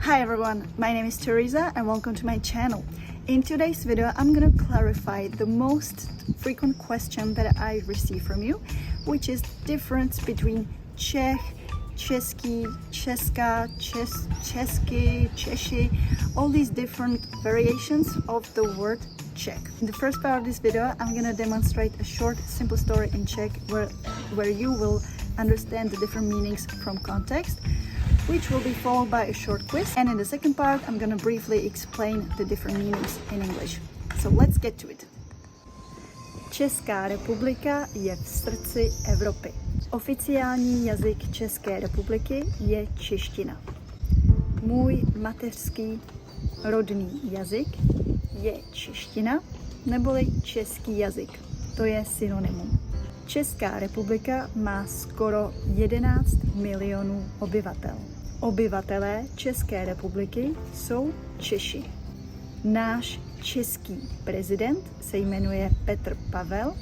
Hi everyone, my name is Teresa and welcome to my channel. In today's video, I'm gonna clarify the most frequent question that I receive from you, which is the difference between Czech, český, česká, česky, češi, all these different variations of the word Czech. In the first part of this video, I'm gonna demonstrate a short, simple story in Czech where you will understand the different meanings from context, which will be followed by a short quiz. And in the second part, I'm gonna briefly explain the different meanings in English. So let's get to it. Česká republika je v srdci Evropy. Oficiální jazyk České republiky je čeština. Můj mateřský rodný jazyk je čeština, neboli český jazyk. To je synonymum. Česká republika má skoro 11 milionů obyvatel. Obyvatelé České republiky jsou Češi. Náš český prezident se jmenuje Petr Pavel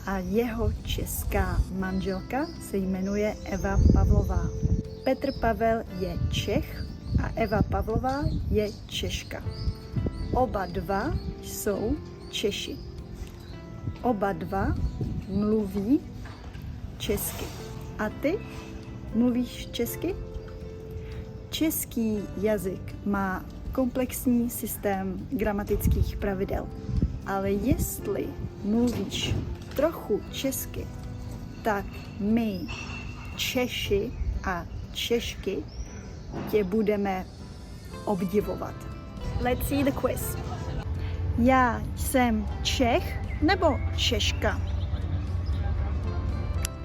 a jeho česká manželka se jmenuje Eva Pavlová. Petr Pavel je Čech a Eva Pavlová je Češka. Oba dva jsou Češi. Oba dva mluví česky. A ty mluvíš česky? Český jazyk má komplexní systém gramatických pravidel, ale jestli mluvíš trochu česky, tak my, Češi a Češky, tě budeme obdivovat. Let's see the quiz. Já jsem Čech nebo Češka?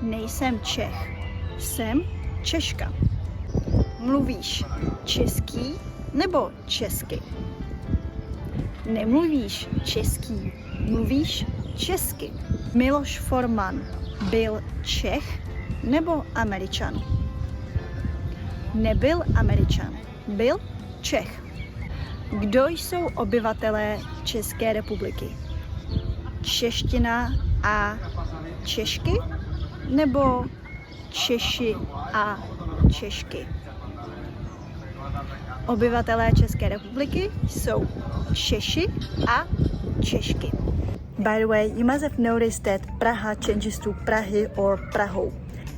Nejsem Čech, jsem Češka. Mluvíš český nebo česky? Nemluvíš český, mluvíš česky. Miloš Forman byl Čech nebo Američan? Nebyl Američan, byl Čech. Kdo jsou obyvatelé České republiky? Čeština a Češky? Nebo Češi a Češky? Obyvatelé České republiky jsou Češi a Češky. By the way, you must have noticed that Praha changes to Prahy or Prahou.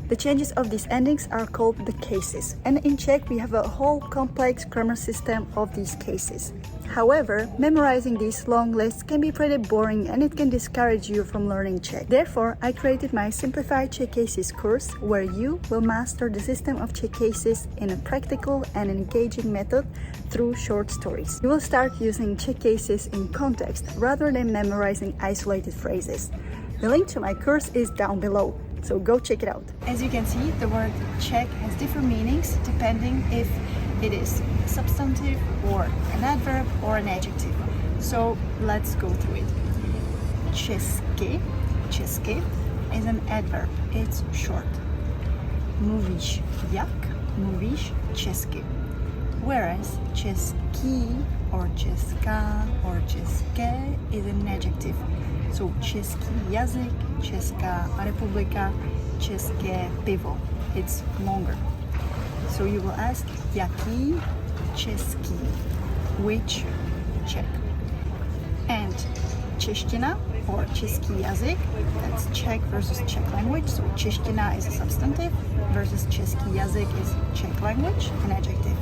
The changes of these endings are called the cases, and in Czech we have a whole complex grammar system of these cases. However, memorizing these long lists can be pretty boring and it can discourage you from learning Czech. Therefore, I created my Simplified Czech Cases course where you will master the system of Czech cases in a practical and engaging method through short stories. You will start using Czech cases in context rather than memorizing isolated phrases. The link to my course is down below, so go check it out. As you can see, the word Czech has different meanings depending if it is a substantive or an adverb or an adjective. So let's go through it. Česky, česky is an adverb. It's short. Mluvíš jak? Mluvíš česky. Whereas český or česká or české is an adjective. So český jazyk, Česká republika, české pivo. It's longer. So you will ask, jaký český, which Czech. And čeština or český jazyk, that's Czech versus Czech language. So čeština is a substantive versus český jazyk is Czech language, an adjective.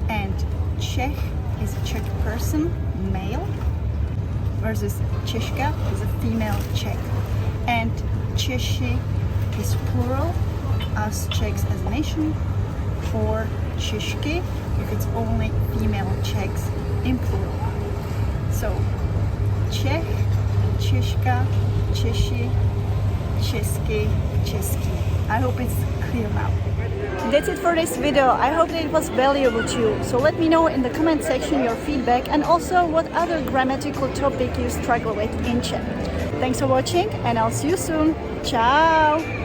And Czech is a Czech person, male, versus Češka is a female Czech. And Češi is plural, us Czechs as a nation, or Češky if it's only female Czechs in plural. So Čech, Češka, Češi, česky, český. I hope it's clear now. That's it for this video. I hope that it was valuable to you. So let me know in the comment section your feedback and also what other grammatical topic you struggle with in Czech. Thanks for watching and I'll see you soon. Ciao!